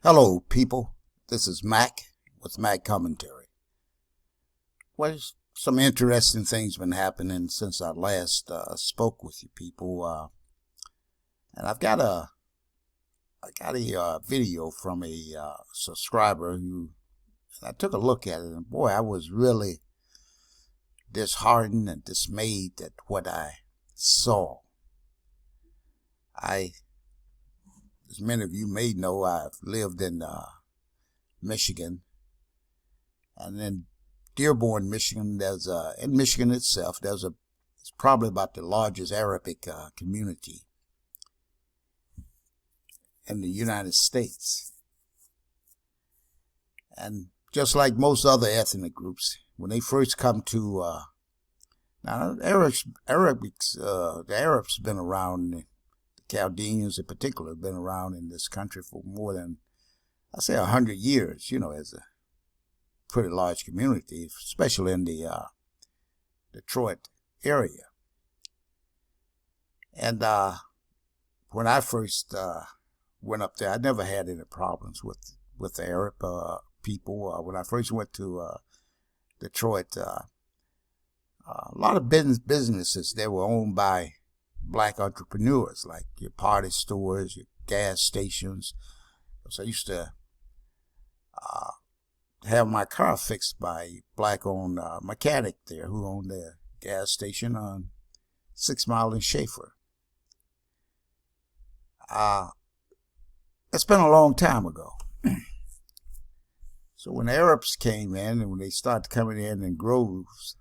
Hello, people. This is Mac with Mac Commentary. Well, some interesting things been happening since I last spoke with you people, and I got a video from a subscriber and I took a look at it, and boy, I was really disheartened and dismayed at what I saw. As many of you may know, I've lived in Michigan, and in Dearborn, Michigan, in Michigan itself, it's probably about the largest Arabic community in the United States. And just like most other ethnic groups, when they first come to, now the Arabs been around, the Chaldeans in particular have been around in this country for more than, I say, 100 years, as a pretty large community, especially in the Detroit area. And when I first went up there, I never had any problems with the Arab people. When I first went to Detroit, a lot of businesses there were owned by black entrepreneurs, like your party stores, your gas stations. So I used to have my car fixed by a black-owned mechanic there who owned a gas station on 6 Mile and Schaefer. It's been a long time ago. So when the Arabs came in, and when they started coming in groves,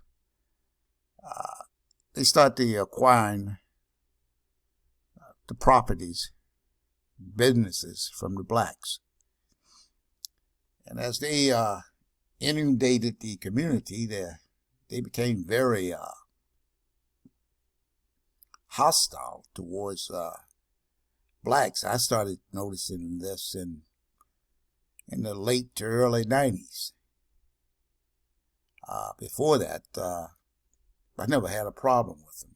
they started acquiring the properties, businesses from the blacks. And as they inundated the community, they became very hostile towards blacks. I started noticing this in the late to early 90s. Before that, I never had a problem with them.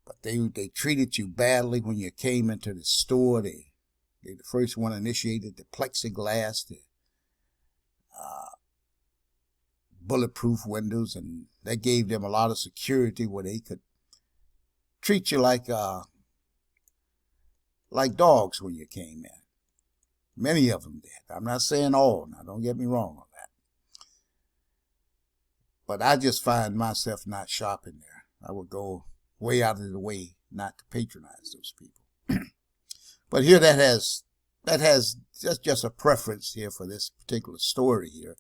But they treated you badly when you came into the store. They the first one initiated the plexiglass, the bulletproof windows, and that gave them a lot of security where they could treat you like dogs when you came in. Many of them did. I'm not saying all. Now, don't get me wrong on that. But I just find myself not shopping there. I would go way out of the way not to patronize those people. But here that's just a preference here for this particular story here,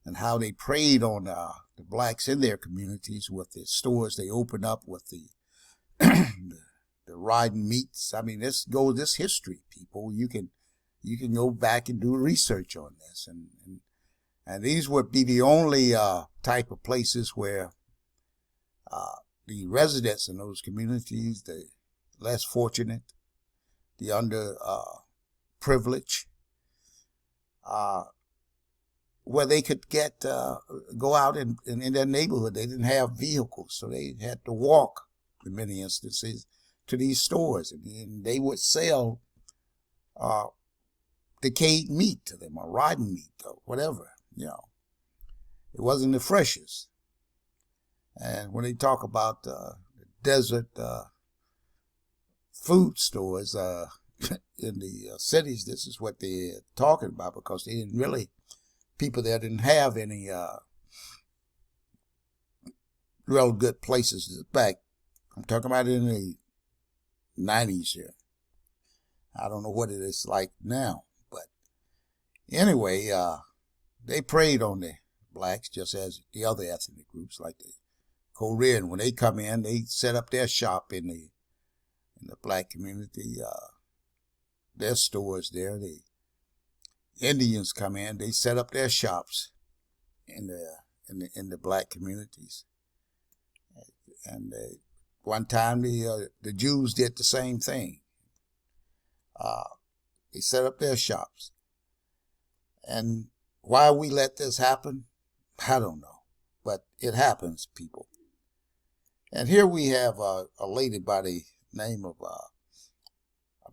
and how they preyed on the blacks in their communities with the stores they opened up, with the the riding meats. I mean, this history, people. You can go back and do research on this, and these would be the only type of places where the residents in those communities, the less fortunate, the underprivileged, where they could go out in their neighborhood. They didn't have vehicles, so they had to walk in many instances to these stores, and they would sell decayed meat to them, or rotten meat, or whatever. It wasn't the freshest. And when they talk about the desert food stores in the cities, this is what they're talking about, because people there didn't have any real good places. Back, I'm talking about in the 90s here. I don't know what it is like now, but anyway, they preyed on the blacks just as the other ethnic groups, like the Korean. When they come in, they set up their shop in the black community, their stores there. The Indians come in, they set up their shops in the black communities. And one time the Jews did the same thing. They set up their shops. And why we let this happen, I don't know. But it happens, people. And here we have a lady by the name of, I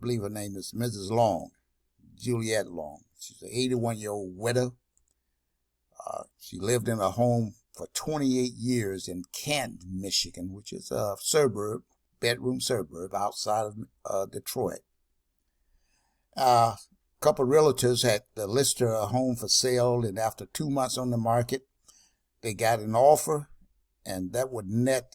believe her name is Mrs. Long, Juliet Long. She's an 81-year-old widow. She lived in a home for 28 years in Canton, Michigan, which is a suburb, bedroom suburb outside of Detroit. A couple of realtors had listed her home for sale, and after 2 months on the market, they got an offer, and that would net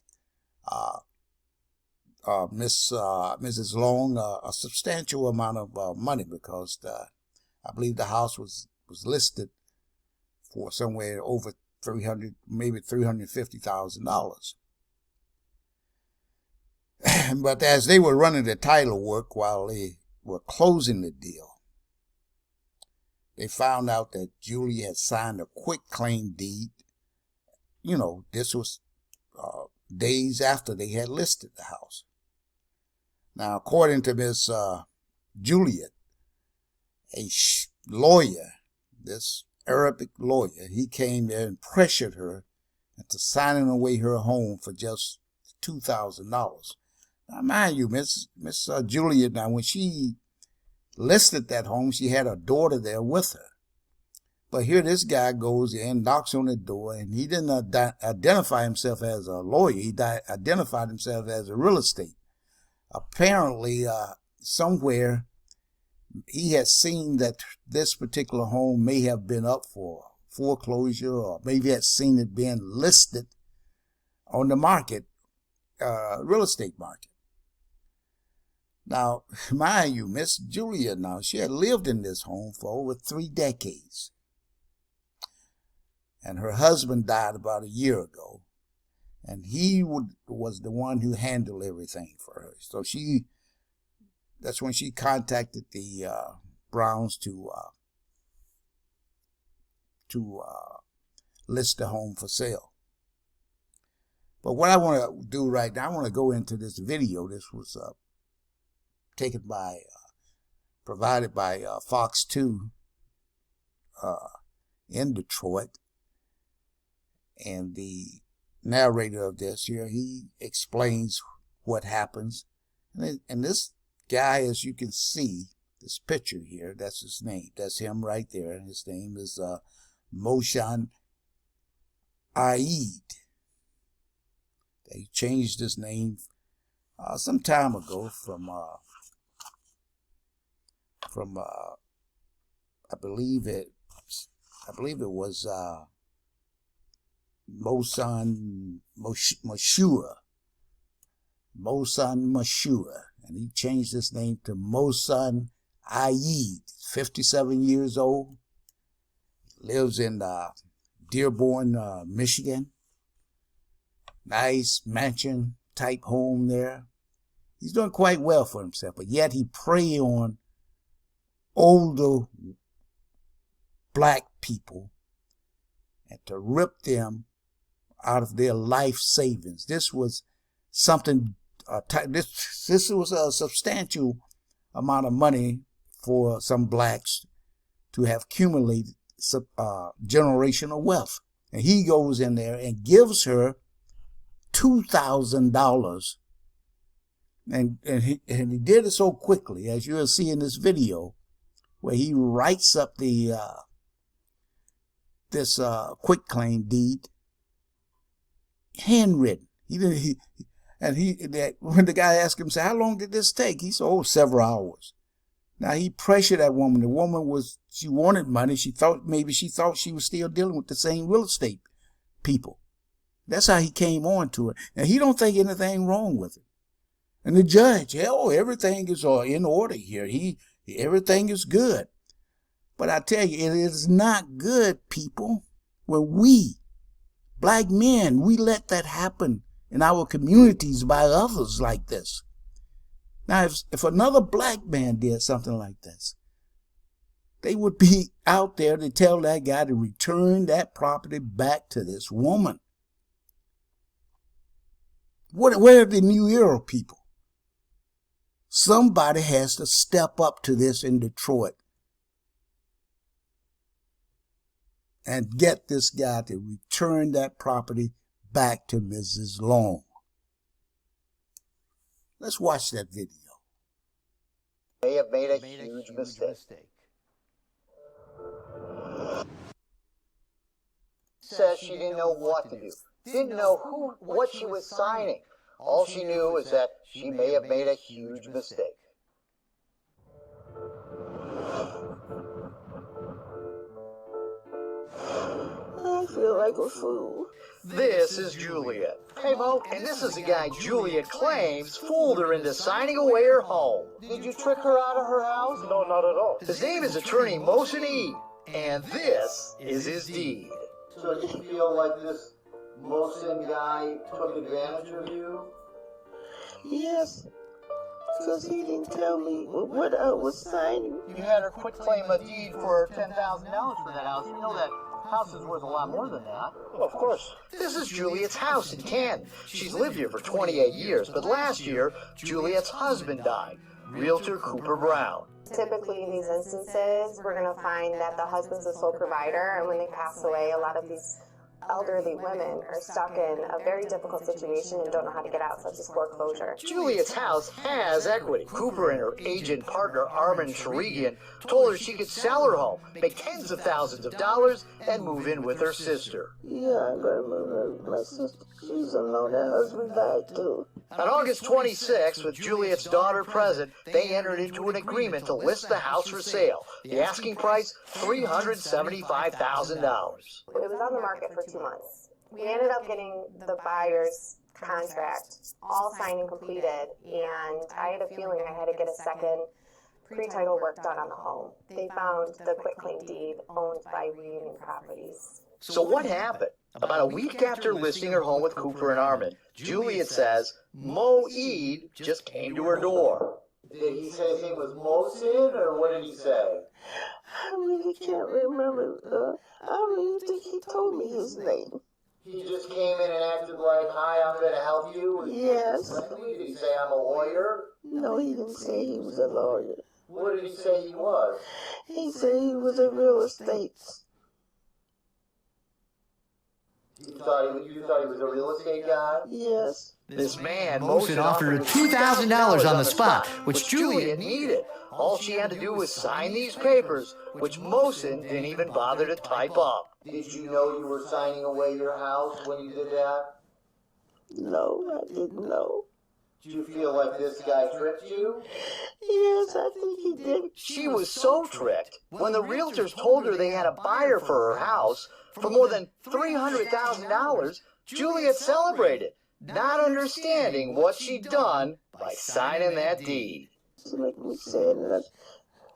Mrs. Long a substantial amount of money, because I believe the house was listed for somewhere over maybe $350,000. But as they were running the title work while they were closing the deal, they found out that Julie had signed a quitclaim deed. You know, this was days after they had listed the house. Now, according to Miss Juliet, a lawyer, this Arabic lawyer, he came there and pressured her into signing away her home for just $2,000. Now, mind you, Miss Juliet, now when she listed that home, she had a daughter there with her. But here this guy goes in, knocks on the door, and he didn't identify himself as a lawyer. He identified himself as a real estate. Apparently, somewhere he had seen that this particular home may have been up for foreclosure, or maybe had seen it being listed on the market, real estate market. Now, mind you, Miss Julia, now, she had lived in this home for over 3 decades. And her husband died about a year ago. And he was the one who handled everything for her. So that's when she contacted the Browns to list the home for sale. But what I want to do right now, I want to go into this video. This was provided by Fox 2 in Detroit. And the narrator of this here, he explains what happens. And this guy, as you can see, this picture here, that's his name. That's him right there. His name is Moshan Aid. He changed his name some time ago from I believe it was Mosan Mashua, and he changed his name to Mosan Aid. 57 years old, lives in Dearborn, Michigan. Nice mansion type home there. He's doing quite well for himself, but yet he prey on older black people and to rip them out of their life savings. This was something, this was a substantial amount of money for some blacks to have accumulated generational wealth. And he goes in there and gives her $2,000. And he did it so quickly, as you'll see in this video, where he writes up the this quitclaim deed, handwritten. When the guy asked him, "How long did this take?" He said, "Oh, several hours." Now he pressured that woman. The woman she wanted money. She thought she was still dealing with the same real estate people. That's how he came on to it. And he don't think anything wrong with it. And the judge, everything is in order here. Everything is good. But I tell you, it is not good, people, when we, black men, we let that happen in our communities by others like this. Now, if another black man did something like this, they would be out there to tell that guy to return that property back to this woman. Where are the New Era people? Somebody has to step up to this in Detroit and get this guy to return that property back to Mrs. Long. Let's watch that video. May have made a huge mistake. says she didn't know what to do, didn't know what she was signing. All she knew is that she may have made a huge mistake. I feel like a fool. This is Juliet. Hey, Mo, and this is the guy Juliet claims fooled her into signing away her home. Did you trick her out of her house? No, not at all. His name is attorney Mohsen Eid, and this is his deed. So do you feel like this Mohsen guy took advantage of you? Yes, because he didn't tell me what I was signing. You had her quitclaim a deed for $10,000 for that house. You know that house is worth a lot more than that. Of course. This is Juliet's house in Canton. She's lived here for 28 years, but last year, Juliet's husband died, realtor Cooper Brown. Typically, in these instances, we're going to find that the husband's the sole provider, and when they pass away, a lot of these elderly women are stuck in a very difficult situation and don't know how to get out, such as foreclosure. Juliet's house has equity. Cooper and her agent partner, Armin Sharigian, told her she could sell her home, make tens of thousands of dollars, and move in with her sister. Yeah, I remember my sister. She's alone. Her husband died too. On August 26th, with Juliet's daughter present, they entered into an agreement to list the house for sale. The asking price, $375,000. It was on the market for 2 months. We ended up getting the buyer's contract all signed and completed, and I had a feeling I had to get a second pre-title work done on the home. They found the quitclaim deed owned by Reunion Properties. So what happened? About a week after listing her home with Cooper and Armin, Juliet says Mo Eid just came to her door. Did he say his name was Mohsen, or what did he say? I really can't remember. I really think he told me his name. He just came in and acted like, "Hi, I'm going to help you." Yes. Did he say, "I'm a lawyer"? No, he didn't say he was a lawyer. What did he say he was? He said he was a real estate. You thought he was a real estate guy? Yes. This man, Mohsen, offered her $2,000 on the spot, which Juliet needed. All she had to do was sign these papers, which Mohsen didn't even bother to type up. Did you know you were signing away your house when you did that? No, I didn't know. Do you feel like this guy tricked you? Yes, I think he did. She was so tricked. When the realtors told her they had a buyer for her house for more than $300,000, Juliet celebrated, not understanding what she'd done by signing that deed. To make me sad that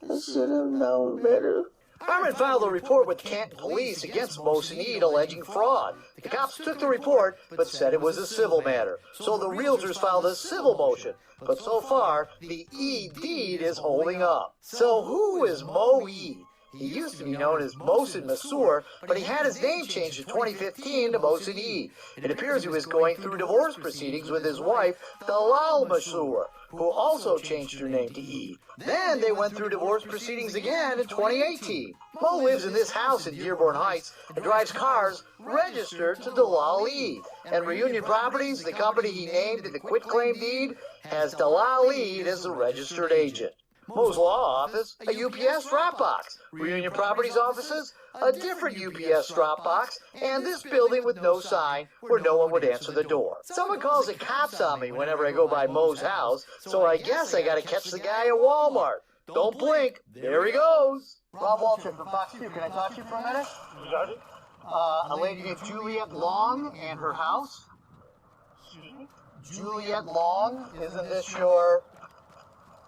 I should have known better. Armin filed a report with Canton police against Mohsen Eid alleging fraud. The cops took the report, but said it was a civil matter. So the realtors filed a civil motion. But so far, the Eid deed is holding up. So who is Mo Eid? He used to be known as Mohsen Mansour, but he had his name changed in 2015 to Mohsen Eid. It appears he was going through divorce proceedings with his wife, Dalal Mansour, who also changed her name to Eid. Then they went through divorce proceedings again in 2018. Mo lives in this house in Dearborn Heights and drives cars registered to Dalal Eid. And Reunion Properties, the company he named in the quitclaim deed, has Dalal Eid as the registered agent. Mo's law office, a UPS drop box. Reunion Properties offices, a different UPS drop box, and this building with no sign where no one would answer the door. Someone calls it cops on me whenever I go by Mo's house, so I guess I gotta catch the guy at Walmart. Don't blink, there he goes. Rob Waltrip from Fox 2, can I talk to you for a minute? You got it? A lady named Juliet Long and her house. Juliet Long, isn't this your...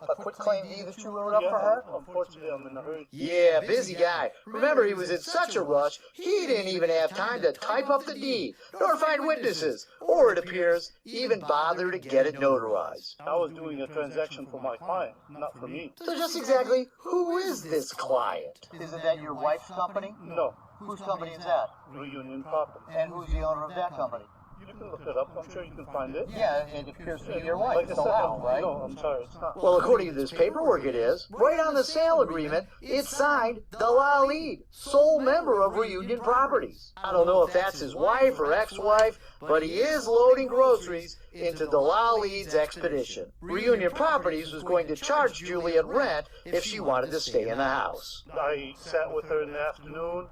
a quitclaim deed that you wrote up for her? Unfortunately, I'm in a hurry. Yeah, busy guy. Remember, he was in such a rush, he didn't even have time to type up the deed, nor find witnesses, or, it appears, even bother to get it notarized. I was doing a transaction for my client, not for me. So just exactly, who is this client? Isn't that your wife's company? No, Whose company is that? Reunion Property. And who's the owner of that company? You can look it up. I'm sure you can find it. Yeah, it appears to be your wife. Like I It's said, allowed, right? no, I'm sorry, it's not. Well, according to this paperwork, it is. Right on the sale agreement, it's signed Dalal Eid, sole member of Reunion Properties. I don't know if that's his wife or ex-wife, but he is loading groceries into Dalal Eid's expedition. Reunion Properties was going to charge Juliet rent if she wanted to stay in the house. I sat with her in the afternoon,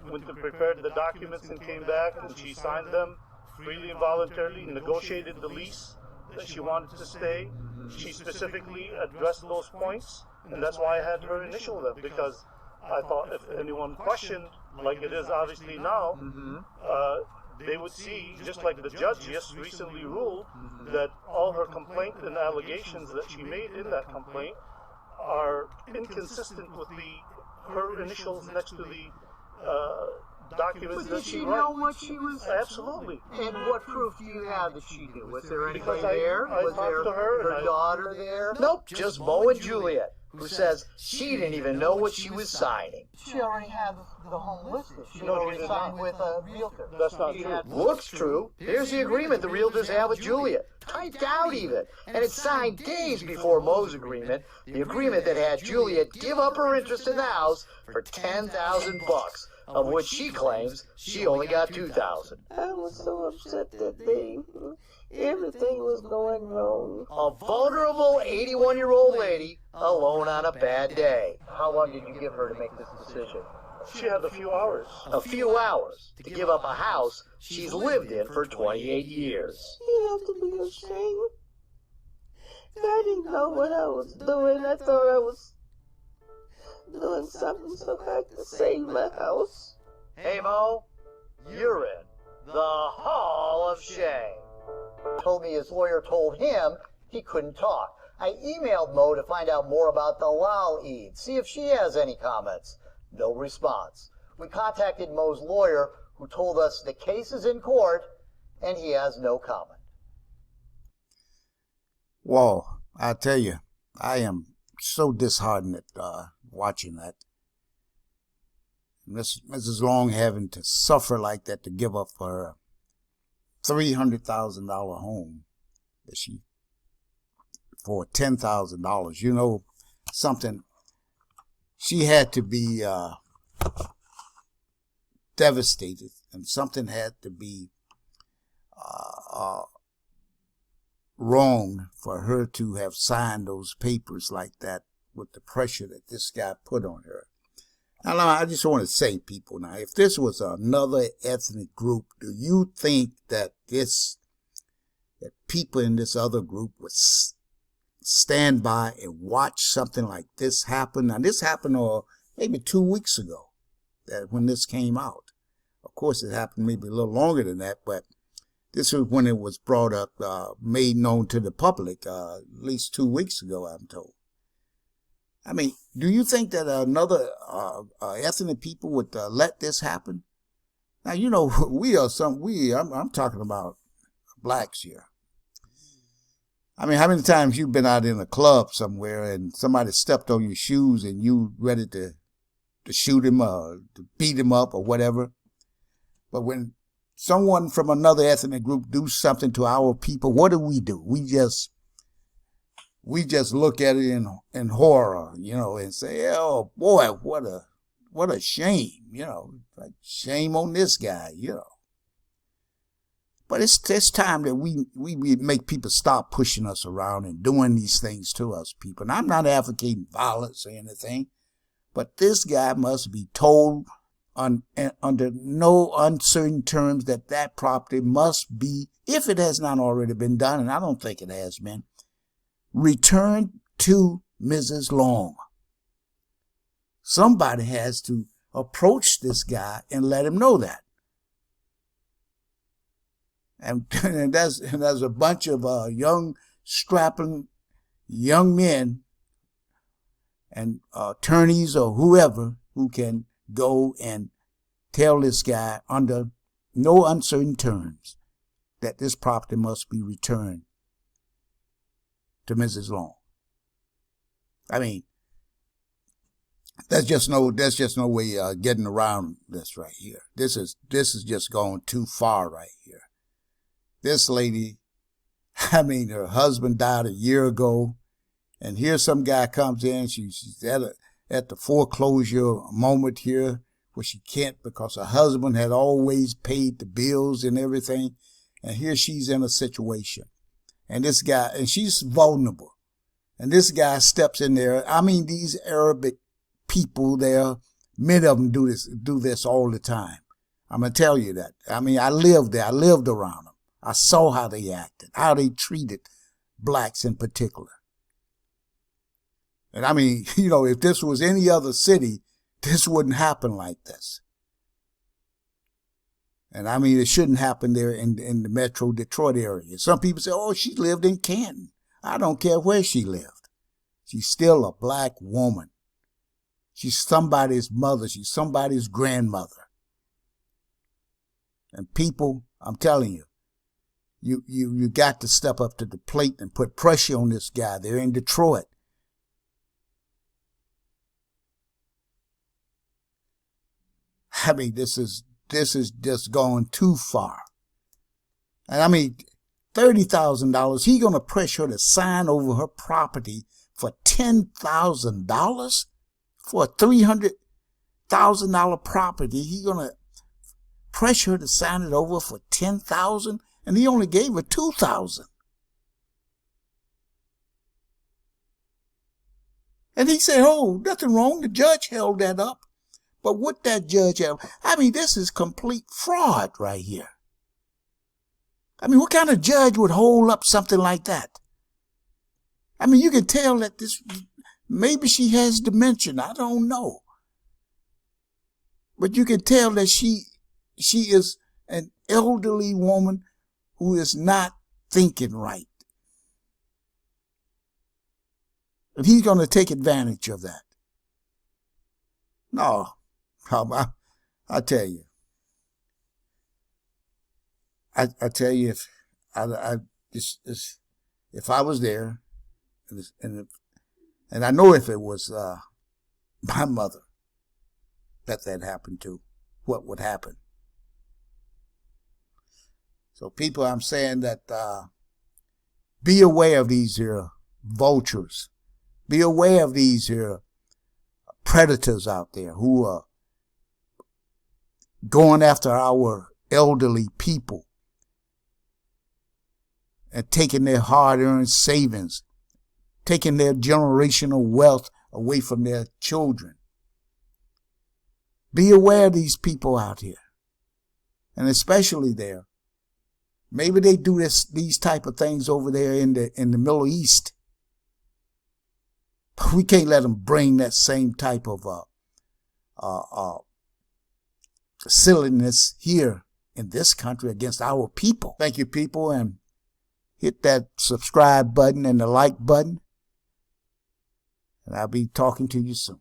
went and prepared the documents and came back, and she signed them freely and voluntarily, negotiated the lease that she wanted to stay. She specifically addressed those points, and that's why I had her initial them, because I thought if anyone questioned, like it is obviously now, they would see, just like the judge just recently ruled, that all her complaint and allegations that she made in that complaint are inconsistent with her initials next to the documents But that did she she wrote. know what she was? Absolutely. And what proof do you have that she knew? Was there anybody Because I there? Was talked there to her, and her I- daughter there? Nope, just Mo and Juliet, who says she didn't even know what she was signing. She already had the home listed. She No, already she did signed not. with a realtor. That's not She true. had- Looks true. Here's the agreement the realtors have with Juliet. Typed out even. And it's signed days before Mo's agreement. The agreement that had Juliet give up her interest in the house for $10,000, of which she claims she only got $2,000. I was so upset that day. Everything was going wrong. A vulnerable 81-year-old lady alone on a bad day. How long did you give her to make this decision? She had a few hours. A few hours to give up a house she's lived in for 28 years. You have to be ashamed. I didn't know what I was doing. I thought I was doing something so I could save my house. Hey Mo, you're in the Hall of Shame. Told me his lawyer told him he couldn't talk. I emailed Mo to find out more about the Lal Eid, see if she has any comments. No response. We contacted Mo's lawyer, who told us the case is in court and he has no comment. Whoa, I tell you, I am so disheartened at watching that. Mrs. Long having to suffer like that to give up her $300,000 home that she for $10,000. You know something, she had to be devastated, and something had to be wrong for her to have signed those papers like that with the pressure that this guy put on her. Now, I just want to say, people, now, if this was another ethnic group, do you think that people in this other group would stand by and watch something like this happen? Now, this happened maybe 2 weeks ago, when this came out. Of course, it happened maybe a little longer than that, but this was when it was brought up, made known to the public, at least 2 weeks ago, I'm told. I mean, do you think that another ethnic people would let this happen? Now, you know, I'm talking about blacks here. I mean, how many times you've been out in a club somewhere and somebody stepped on your shoes and you ready to shoot him or to beat him up or whatever? But when someone from another ethnic group do something to our people, what do? We just look at it in horror, you know, and say, "Oh boy, what a shame," you know, like shame on this guy, you know. But it's time that we make people stop pushing us around and doing these things to us, people. And I'm not advocating violence or anything, but this guy must be told under no uncertain terms that property must be, if it has not already been done, and I don't think it has been, returned to Mrs. Long. Somebody has to approach this guy and let him know that. And there's a bunch of young, strapping young men and attorneys or whoever who can go and tell this guy under no uncertain terms that this property must be returned to Mrs. Long. I mean, there's just no way getting around this right here. This is just going too far right here. This lady, I mean, her husband died a year ago, and here some guy comes in. She's at the foreclosure moment here, where she can't because her husband had always paid the bills and everything, and here she's in a situation. And this guy, and she's vulnerable. And this guy steps in there. I mean, these Arabic people, they're Many of them do this all the time. I'm going to tell you that. I mean, I lived there. I lived around them. I saw how they acted, how they treated blacks in particular. And I mean, you know, if this was any other city, this wouldn't happen like this. And I mean, it shouldn't happen there in the Metro Detroit area. Some people say, oh, she lived in Canton. I don't care where she lived. She's still a black woman. She's somebody's mother. She's somebody's grandmother. And people, I'm telling you, you got to step up to the plate and put pressure on this guy. They're in Detroit. I mean, this is just going too far. And I mean, $30,000, he going to pressure her to sign over her property for $10,000 for a $300,000 property. He going to pressure her to sign it over for $10,000, and he only gave her $2,000. And he said, oh, nothing wrong. The judge held that up. But what that judge have, I mean, this is complete fraud right here. I mean, what kind of judge would hold up something like that? I mean, you can tell that this, maybe she has dementia. I don't know. But you can tell that she is an elderly woman who is not thinking right. And he's going to take advantage of that. No, I tell you. I tell you, if I was there, and I know if it was my mother that happened to, what would happen? So people, I'm saying that be aware of these here vultures. Be aware of these here predators out there who are going after our elderly people and taking their hard-earned savings, taking their generational wealth away from their children. Be aware of these people out here, and especially there. Maybe they do these type of things over there in the Middle East. But we can't let them bring that same type of silliness here in this country against our people. Thank you, people, and hit that subscribe button and the like button. And I'll be talking to you soon.